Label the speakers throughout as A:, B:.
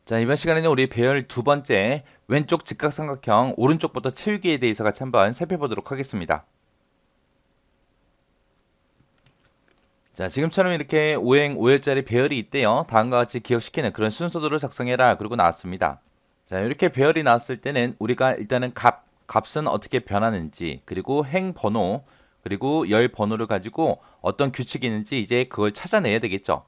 A: 자, 이번 시간에는 우리 배열 두 번째 왼쪽 직각삼각형 오른쪽부터 채우기에 대해서 같이 한번 살펴보도록 하겠습니다. 자, 지금처럼 이렇게 오행 5열짜리 배열이 있대요. 다음과 같이 기억시키는 그런 순서도를 작성해라. 그리고 나왔습니다. 자, 이렇게 배열이 나왔을 때는 우리가 일단은 값은 어떻게 변하는지, 그리고 행 번호, 그리고 열 번호를 가지고 어떤 규칙이 있는지 이제 그걸 찾아내야 되겠죠.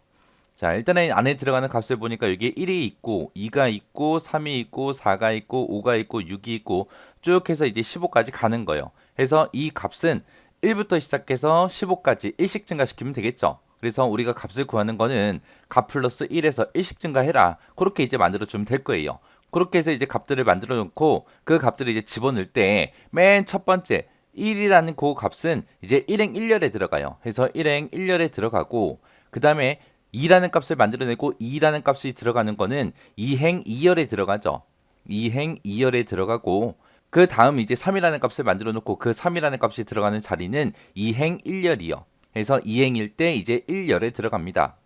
A: 자, 일단은 안에 들어가는 값을 보니까 여기 1이 있고 2가 있고 3이 있고 4가 있고 5가 있고 6이 있고 쭉 해서 이제 15까지 가는 거예요. 해서 이 값은 1부터 시작해서 15까지 1씩 증가시키면 되겠죠. 그래서 우리가 값을 구하는 거는 값 플러스 1에서 1씩 증가해라. 그렇게 이제 만들어 주면 될 거예요. 그렇게 해서 이제 값들을 만들어 놓고 그 값들을 이제 집어넣을 때 맨 첫 번째 1이라는 그 값은 이제 1행 1열에 들어가요. 해서 1행 1열에 들어가고 그 다음에 2라는 값을 만들어내고 2라는 값이 들어가는 거는 2행 2열에 들어가죠. 2행 2열에 들어가고 그 다음 이제 3이라는 값을 만들어 놓고 그 3이라는 값이 들어가는 자리는 2행 1열이요. 해서 2행일 때 이제 1열에 들어갑니다.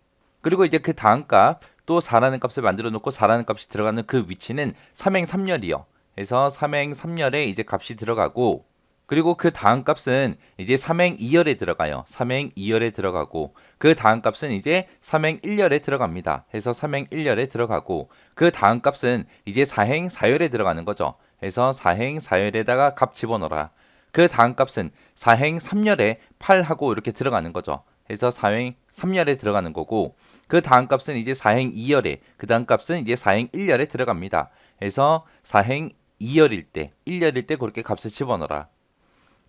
A: 그리고 이제 그 다음 값 또 4라는 값을 만들어 놓고 4라는 값이 들어가는 그 위치는 3행 3열이요. 해서 3행 3열에 이제 값이 들어가고 그리고 그 다음 값은 이제 3행 2열에 들어가요. 3행 2열에 들어가고 그 다음 값은 이제 3행 1열에 들어갑니다. 해서 3행 1열에 들어가고 그 다음 값은 이제 4행 4열에 들어가는 거죠. 해서 4행 4열에다가 값 집어넣어라. 그 다음 값은 4행 3열에 8하고 이렇게 들어가는 거죠. 해서 4행 3열에 들어가는 거고 그 다음 값은 이제 4행 2열에 그 다음 값은 이제 4행 1열에 들어갑니다. 해서 4행 2열일 때 1열일 때 그렇게 값을 집어넣어라.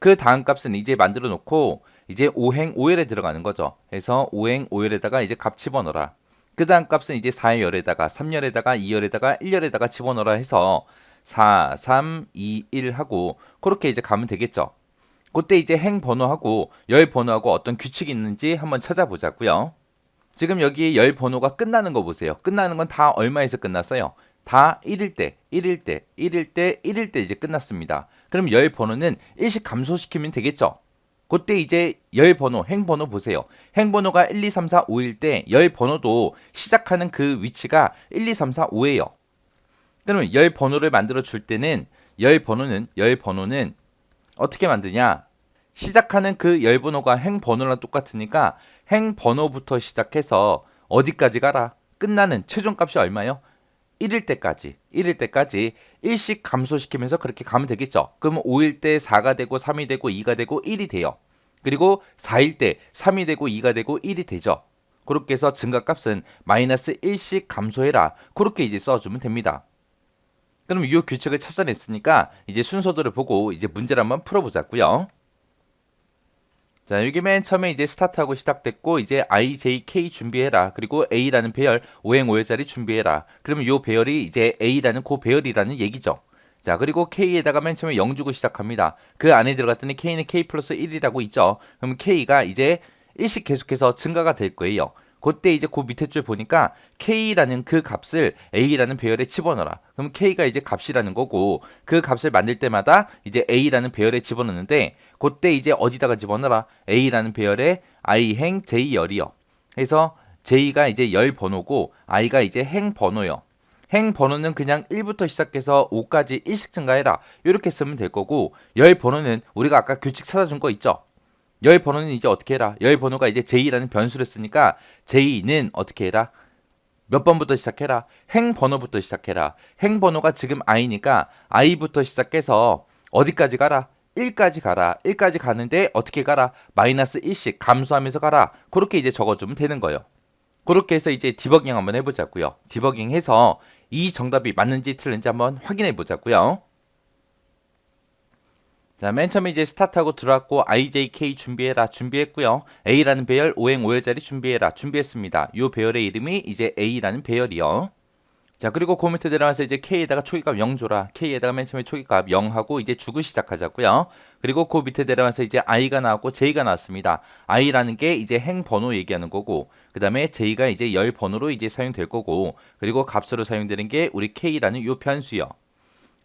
A: 그 다음 값은 이제 만들어 놓고 이제 5행 5열에 들어가는 거죠. 해서 5행 5열에다가 이제 값 집어넣어라. 그 다음 값은 이제 4열에다가 3열에다가 2열에다가 1열에다가 집어넣어라 해서 4, 3, 2, 1 하고 그렇게 이제 가면 되겠죠. 그때 이제 행 번호하고 열 번호하고 어떤 규칙이 있는지 한번 찾아보자고요. 지금 여기 열 번호가 끝나는 거 보세요. 끝나는 건 다 얼마에서 끝났어요? 다 1일 때, 1일 때, 1일 때, 1일 때 이제 끝났습니다. 그럼 열 번호는 일씩 감소시키면 되겠죠? 그때 이제 열 번호, 행 번호 보세요. 행 번호가 1, 2, 3, 4, 5일 때 열 번호도 시작하는 그 위치가 1, 2, 3, 4, 5예요. 그러면 열 번호를 만들어 줄 때는 열 번호는 어떻게 만드냐? 시작하는 그 열 번호가 행 번호랑 똑같으니까 행 번호부터 시작해서 어디까지 가라? 끝나는 최종값이 얼마요? 1일 때까지 1씩 감소시키면서 그렇게 가면 되겠죠. 그럼 5일 때 4가 되고 3이 되고 2가 되고 1이 돼요. 그리고 4일 때 3이 되고 2가 되고 1이 되죠. 그렇게 해서 증가값은 마이너스 1씩 감소해라. 그렇게 이제 써주면 됩니다. 그럼 이 규칙을 찾아냈으니까 이제 순서도를 보고 이제 문제를 한번 풀어보자고요. 자, 여기 맨 처음에 이제 스타트하고 시작됐고 이제 I, J, K 준비해라. 그리고 A라는 배열 5행 5열짜리 준비해라. 그러면 이 배열이 이제 A라는 그 배열이라는 얘기죠. 자, 그리고 K에다가 맨 처음에 0 주고 시작합니다. 그 안에 들어갔더니 K는 K 플러스 1이라고 있죠. 그럼 K가 이제 일씩 계속해서 증가가 될 거예요. 그때 이제 그 밑에 줄 보니까 K라는 그 값을 A라는 배열에 집어넣어라. 그럼 K가 이제 값이라는 거고 그 값을 만들 때마다 이제 A라는 배열에 집어넣는데 그때 이제 어디다가 집어넣어라? A라는 배열에 I행 J열이요. 그래서 J가 이제 열 번호고 I가 이제 행 번호요. 행 번호는 그냥 1부터 시작해서 5까지 1씩 증가해라. 이렇게 쓰면 될 거고 열 번호는 우리가 아까 규칙 찾아준 거 있죠? 열 번호는 이제 어떻게 해라? 열 번호가 이제 J라는 변수를 쓰니까 J는 어떻게 해라? 몇 번부터 시작해라? 행 번호부터 시작해라. 행 번호가 지금 i니까 i부터 시작해서 어디까지 가라? 1까지 가라. 1까지 가는데 어떻게 가라? 마이너스 1씩 감소하면서 가라. 그렇게 이제 적어주면 되는 거예요. 그렇게 해서 이제 디버깅 한번 해보자고요. 디버깅 해서 이 정답이 맞는지 틀린지 한번 확인해 보자고요. 자, 맨 처음에 이제 스타트하고 들어왔고 IJK 준비해라 준비했고요. A라는 배열 5행 5열짜리 준비해라 준비했습니다. 이 배열의 이름이 이제 A라는 배열이요. 자, 그리고 그 밑에 들어가서 이제 K에다가 초기값 0 줘라. K에다가 맨 처음에 초기값 0 하고 이제 주고 시작하자고요. 그리고 그 밑에 내려가서 이제 I가 나왔고 J가 나왔습니다. I라는 게 이제 행 번호 얘기하는 거고 그 다음에 J가 이제 열 번호로 이제 사용될 거고 그리고 값으로 사용되는 게 우리 K라는 요 변수요.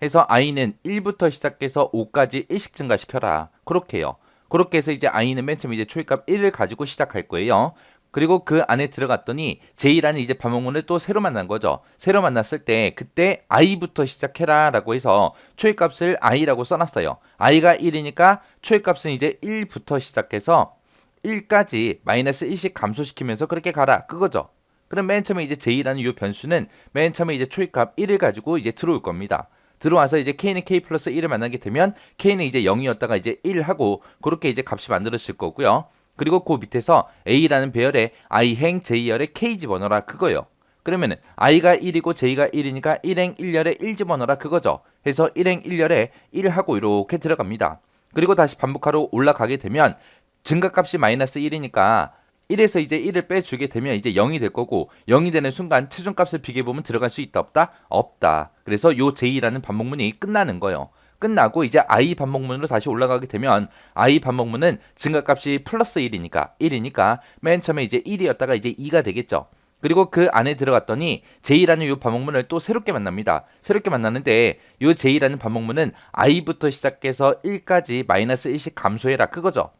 A: 해서 i는 1부터 시작해서 5까지 1씩 증가시켜라. 그렇게 해요. 그렇게 해서 이제 i는 맨 처음에 이제 초기값 1을 가지고 시작할 거예요. 그리고 그 안에 들어갔더니 J라는 이제 반복문을 또 새로 만난 거죠. 새로 만났을 때 그때 i부터 시작해라 라고 해서 초입값을 i라고 써놨어요. i가 1이니까 초입값은 이제 1부터 시작해서 1까지 마이너스 1씩 감소시키면서 그렇게 가라 그거죠. 그럼 맨 처음에 이제 J라는 이 변수는 맨 처음에 이제 초입값 1을 가지고 이제 들어올 겁니다. 들어와서 이제 K는 K 플러스 1을 만나게 되면 K는 이제 0이었다가 이제 1 하고 그렇게 이제 값이 만들어질 거고요. 그리고 그 밑에서 A라는 배열에 i행 J열에 K 집어넣어라 그거예요. 그러면은 i가 1이고 J가 1이니까 1행 1열에 1 집어넣어라 그거죠. 해서 1행 1열에 1 하고 이렇게 들어갑니다. 그리고 다시 반복하러 올라가게 되면 증가값이 마이너스 1이니까 1에서 이제 1을 빼주게 되면 이제 0이 될 거고 0이 되는 순간 최종값을 비교해보면 들어갈 수 있다 없다? 없다. 그래서 요 J라는 반복문이 끝나는 거예요. 끝나고 이제 I 반복문으로 다시 올라가게 되면 I 반복문은 증가값이 플러스 1이니까 맨 처음에 이제 1이었다가 이제 2가 되겠죠. 그리고 그 안에 들어갔더니 J라는 이 반복문을 또 새롭게 만납니다. 새롭게 만났는데 이 J라는 반복문은 i부터 시작해서 1까지 마이너스 1씩 감소해라 그거죠.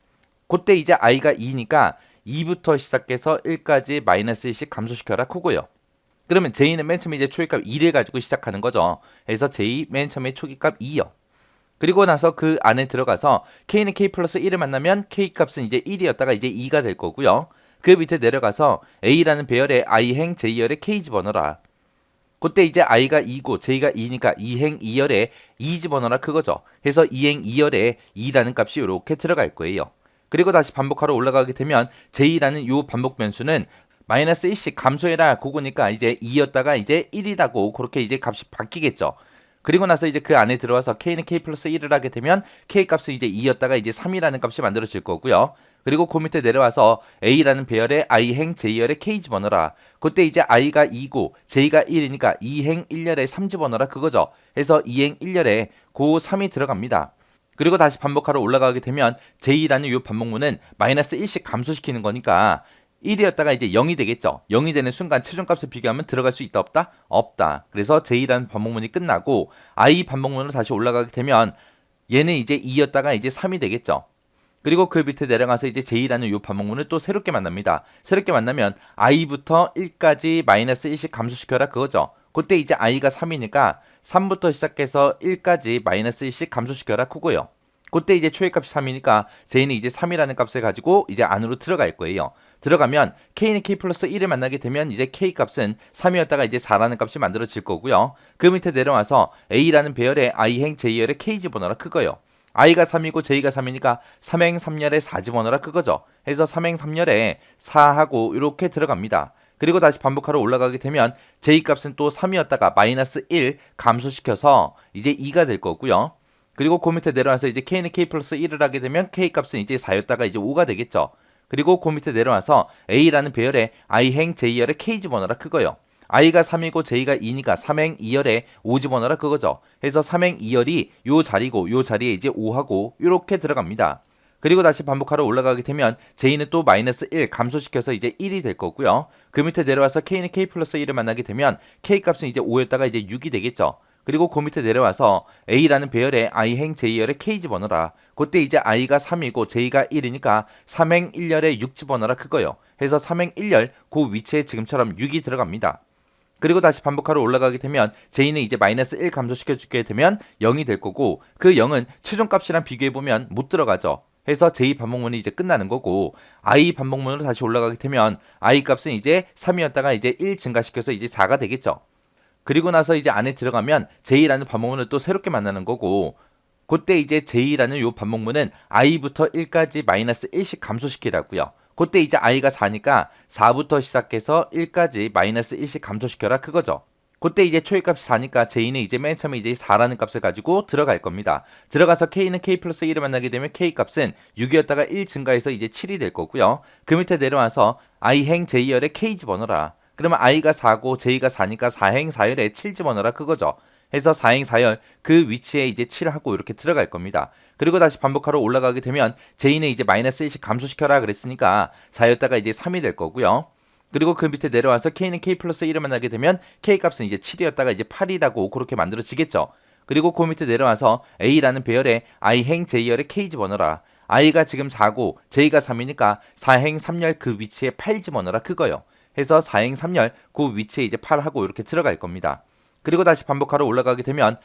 A: 그때 이제 i가 2니까 2부터 시작해서 1까지 마이너스 1씩 감소시켜라 크고요. 그러면 J는 맨 처음에 이제 초기값 2를 가지고 시작하는 거죠. 그래서 J 맨 처음에 초기값 2요. 그리고 나서 그 안에 들어가서 K는 K 플러스 1을 만나면 K 값은 이제 1이었다가 이제 2가 될 거고요. 그 밑에 내려가서 A라는 배열에 i행 J열에 K 집어넣어라. 그때 이제 i가 2고 J가 2니까 2행 2열에 2 집어넣어라 그거죠. 그래서 2행 2열에 2라는 값이 이렇게 들어갈 거예요. 그리고 다시 반복하러 올라가게 되면 J라는 요 반복 변수는 마이너스 1씩 감소해라 그거니까 이제 2였다가 이제 1이라고 그렇게 이제 값이 바뀌겠죠. 그리고 나서 이제 그 안에 들어와서 K는 K 플러스 1을 하게 되면 K 값은 이제 2였다가 이제 3이라는 값이 만들어질 거고요. 그리고 그 밑에 내려와서 A라는 배열에 i행 J열에 K 집어넣어라. 그때 이제 i가 2고 J가 1이니까 2행 1열에 3 집어넣어라 그거죠. 해서 2행 1열에 고 3이 들어갑니다. 그리고 다시 반복하러 올라가게 되면 J라는 이 반복문은 마이너스 1씩 감소시키는 거니까 1이었다가 이제 0이 되겠죠. 0이 되는 순간 최종값을 비교하면 들어갈 수 있다 없다? 없다. 그래서 J라는 반복문이 끝나고 I 반복문으로 다시 올라가게 되면 얘는 이제 2였다가 이제 3이 되겠죠. 그리고 그 밑에 내려가서 이제 J라는 이 반복문을 또 새롭게 만납니다. 새롭게 만나면 i부터 1까지 마이너스 1씩 감소시켜라 그거죠. 그때 이제 i가 3이니까 3부터 시작해서 1까지 마이너스 1씩 감소시켜라 크고요. 그때 이제 초회값이 3이니까 J는 이제 3이라는 값을 가지고 이제 안으로 들어갈 거예요. 들어가면 K는 K 플러스 1을 만나게 되면 이제 K 값은 3이었다가 이제 4라는 값이 만들어질 거고요. 그 밑에 내려와서 A라는 배열에 i행 J열에 K 집어넣어라 크거예요. i가 3이고 J가 3이니까 3행 3열에 4 집어넣어라 그거죠. 해서 3행 3열에 4하고 이렇게 들어갑니다. 그리고 다시 반복하러 올라가게 되면 J 값은 또 3이었다가 마이너스 1 감소시켜서 이제 2가 될 거고요. 그리고 그 밑에 내려와서 이제 K는 K 플러스 1을 하게 되면 K 값은 이제 4였다가 이제 5가 되겠죠. 그리고 그 밑에 내려와서 A라는 배열에 i행 J열에 K 집어넣어라 그거예요. i가 3이고 J가 2니까 3행 2열에 5 집어넣어라 그거죠. 해서 3행 2열이 요 자리고 요 자리에 이제 5하고 이렇게 들어갑니다. 그리고 다시 반복하러 올라가게 되면 J는 또 마이너스 1 감소시켜서 이제 1이 될 거고요. 그 밑에 내려와서 K는 K 플러스 1을 만나게 되면 K 값은 이제 5였다가 이제 6이 되겠죠. 그리고 그 밑에 내려와서 A라는 배열에 i행 J열에 K 집어넣어라. 그때 이제 i가 3이고 J가 1이니까 3행 1열에 6 집어넣어라 그거예요. 해서 3행 1열 그 위치에 지금처럼 6이 들어갑니다. 그리고 다시 반복하러 올라가게 되면 J는 이제 마이너스 1 감소시켜주게 되면 0이 될 거고 그 0은 최종값이랑 비교해보면 못 들어가죠. 해서 J 반복문이 이제 끝나는 거고 I 반복문으로 다시 올라가게 되면 I 값은 이제 3이었다가 이제 1 증가시켜서 이제 4가 되겠죠. 그리고 나서 이제 안에 들어가면 J라는 반복문을 또 새롭게 만나는 거고 그때 이제 J라는 요 반복문은 i부터 1까지 마이너스 1씩 감소시키라고요. 그때 이제 i가 4니까 4부터 시작해서 1까지 마이너스 1씩 감소시켜라 그거죠. 그때 이제 초회값이 4니까 J는 이제 맨 처음에 이제 4라는 값을 가지고 들어갈 겁니다. 들어가서 K는 K 플러스 1을 만나게 되면 K 값은 6이었다가 1 증가해서 이제 7이 될 거고요. 그 밑에 내려와서 i행 J열에 K 집어넣어라. 그러면 i가 4고 J가 4니까 4행 4열에 7 집어넣어라 그거죠. 해서 4행 4열 그 위치에 이제 7하고 이렇게 들어갈 겁니다. 그리고 다시 반복하러 올라가게 되면 J는 이제 마이너스 1씩 감소시켜라 그랬으니까 4였다가 이제 3이 될 거고요. 그리고 그 밑에 내려와서 K는 K 플러스 1을 만나게 되면 K 값은 이제 7이었다가 이제 8이라고 그렇게 만들어지겠죠. 그리고 그 밑에 내려와서 A라는 배열에 i행 J열에 K 집어넣어라. i가 지금 4고 j가 3이니까 4행 3열 그 위치에 8 집어넣어라 그거요. 해서 4행 3열 그 위치에 이제 8하고 이렇게 들어갈 겁니다. 그리고 다시 반복하러 올라가게 되면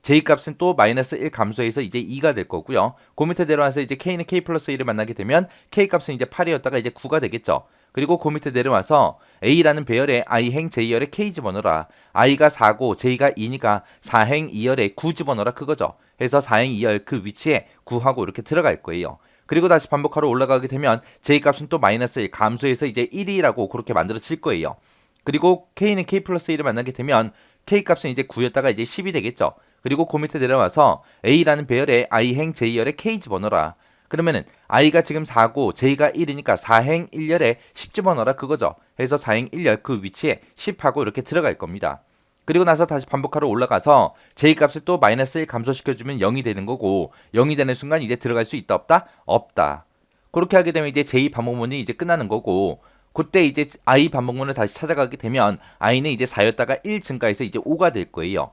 A: j값은 또 마이너스 1 감소해서 이제 2가 될 거고요. 그 밑에 내려와서 이제 k는 k 플러스 1을 만나게 되면 k값은 이제 8이었다가 이제 9가 되겠죠. 그리고 그 밑에 내려와서 a라는 배열에 i행 j열에 k 집어넣어라. i가 4고 j가 2니까 4행 2열에 9 집어넣어라 그거죠. 해서 4행 2열 그 위치에 9하고 이렇게 들어갈 거예요. 그리고 다시 반복하러 올라가게 되면 j값은 또 마이너스 1 감소해서 이제 1이라고 그렇게 만들어질 거예요. 그리고 k는 k 플러스 1을 만나게 되면 k값은 이제 9였다가 이제 10이 되겠죠. 그리고 그 밑에 내려와서 a라는 배열에 i행 j열에 k 집어넣어라. 그러면은 i가 지금 4고 j가 1이니까 4행 1열에 10 집어넣어라 그거죠. 해서 4행 1열 그 위치에 10하고 이렇게 들어갈 겁니다. 그리고 나서 다시 반복하러 올라가서 j값을 또 마이너스 1 감소시켜주면 0이 되는 거고 0이 되는 순간 이제 들어갈 수 있다 없다? 없다. 그렇게 하게 되면 이제 j 반복문이 이제 끝나는 거고 그때 이제 i 반복문을 다시 찾아가게 되면 i는 이제 4였다가 1 증가해서 이제 5가 될 거예요.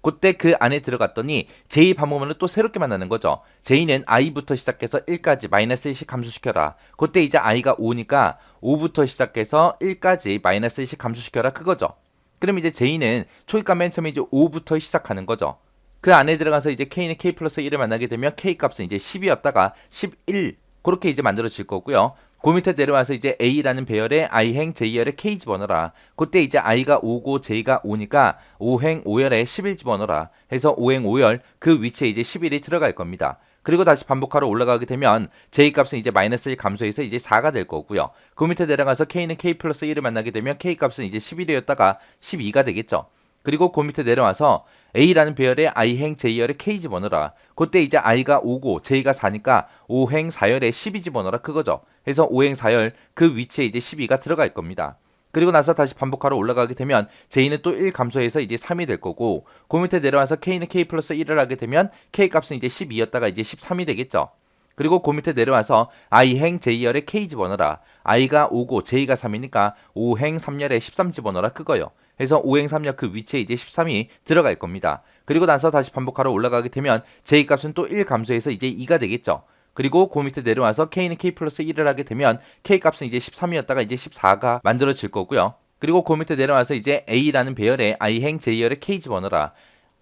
A: 그때 그 안에 들어갔더니 j 반복문을 또 새롭게 만나는 거죠. j는 i부터 시작해서 1까지 마이너스 1씩 감소시켜라. 그때 이제 i가 5니까 5부터 시작해서 1까지 마이너스 1씩 감소시켜라 그거죠. 그럼 이제 j는 초기값 맨 처음에 이제 5부터 시작하는 거죠. 그 안에 들어가서 이제 k는 k 플러스 1을 만나게 되면 k값은 이제 10이었다가 11 그렇게 이제 만들어질 거고요. 그 밑에 내려와서 이제 a라는 배열에 i행 j열에 k 집어넣어라. 그때 이제 i가 5고 j가 5니까 5행 5열에 11 집어넣어라. 해서 5행 5열 그 위치에 이제 11이 들어갈 겁니다. 그리고 다시 반복하러 올라가게 되면 j값은 이제 마이너스 1 감소해서 이제 4가 될 거고요. 그 밑에 내려가서 k는 k 플러스 1을 만나게 되면 k값은 이제 11이었다가 12가 되겠죠. 그리고 그 밑에 내려와서 a라는 배열에 i행 j열에 k 집어넣어라. 그때 이제 i가 5고 j가 4니까 5행 4열에 12 집어넣어라 그거죠. 해서 5행 4열 그 위치에 이제 12가 들어갈 겁니다. 그리고 나서 다시 반복하러 올라가게 되면 j는 또 1 감소해서 이제 3이 될 거고 그 밑에 내려와서 k는 k 플러스 1을 하게 되면 k값은 이제 12였다가 이제 13이 되겠죠. 그리고 그 밑에 내려와서 i행 j열에 k 집어넣어라. i가 5고 j가 3이니까 5행 3열에 13 집어넣어라 그거요. 해서 5행 3열 그 위치에 이제 13이 들어갈 겁니다. 그리고 나서 다시 반복하러 올라가게 되면 j값은 또 1 감소해서 이제 2가 되겠죠. 그리고 그 밑에 내려와서 k는 k 플러스 1을 하게 되면 k값은 이제 13이었다가 이제 14가 만들어질 거고요. 그리고 그 밑에 내려와서 이제 a라는 배열에 i행 j열에 k 집어넣어라.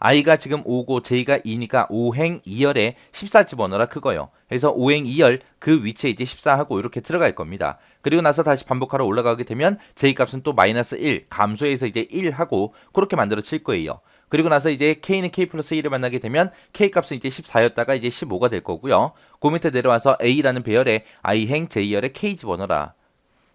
A: i가 지금 5고 j가 2니까 5행 2열에 14 집어넣어라 그거요. 해서 5행 2열 그 위치에 이제 14하고 이렇게 들어갈 겁니다. 그리고 나서 다시 반복하러 올라가게 되면 j값은 또 마이너스 1 감소해서 이제 1하고 그렇게 만들어질 거예요. 그리고 나서 이제 k는 k 플러스 1을 만나게 되면 k값은 이제 14였다가 이제 15가 될 거고요. 그 밑에 내려와서 a라는 배열에 i행 j열에 k 집어넣어라.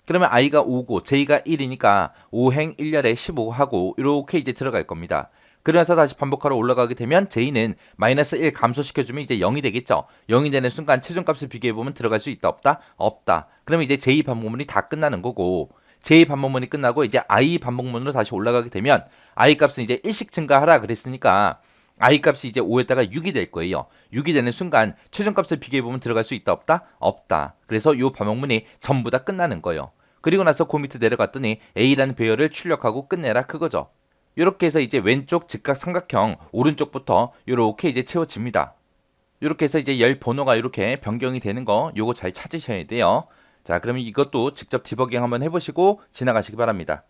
A: 그러면 i가 5고 j가 1이니까 5행 1열에 15하고 이렇게 이제 들어갈 겁니다. 그래서 다시 반복하러 올라가게 되면 j는 마이너스 1 감소시켜주면 이제 0이 되겠죠. 0이 되는 순간 최종값을 비교해보면 들어갈 수 있다 없다? 없다. 그러면 이제 j 반복문이 다 끝나는 거고 j 반복문이 끝나고 이제 i 반복문으로 다시 올라가게 되면 i 값은 이제 1씩 증가하라 그랬으니까 i 값이 이제 5였다가 6이 될 거예요. 6이 되는 순간 최종값을 비교해보면 들어갈 수 있다 없다? 없다. 그래서 이 반복문이 전부 다 끝나는 거예요. 그리고 나서 그 밑에 내려갔더니 a라는 배열을 출력하고 끝내라 그거죠. 이렇게 해서 이제 왼쪽 직각 삼각형 오른쪽부터 이렇게 이제 채워집니다. 이렇게 해서 이제 열 번호가 이렇게 변경이 되는 거 요거 잘 찾으셔야 돼요. 자, 그러면 이것도 직접 디버깅 한번 해보시고 지나가시기 바랍니다.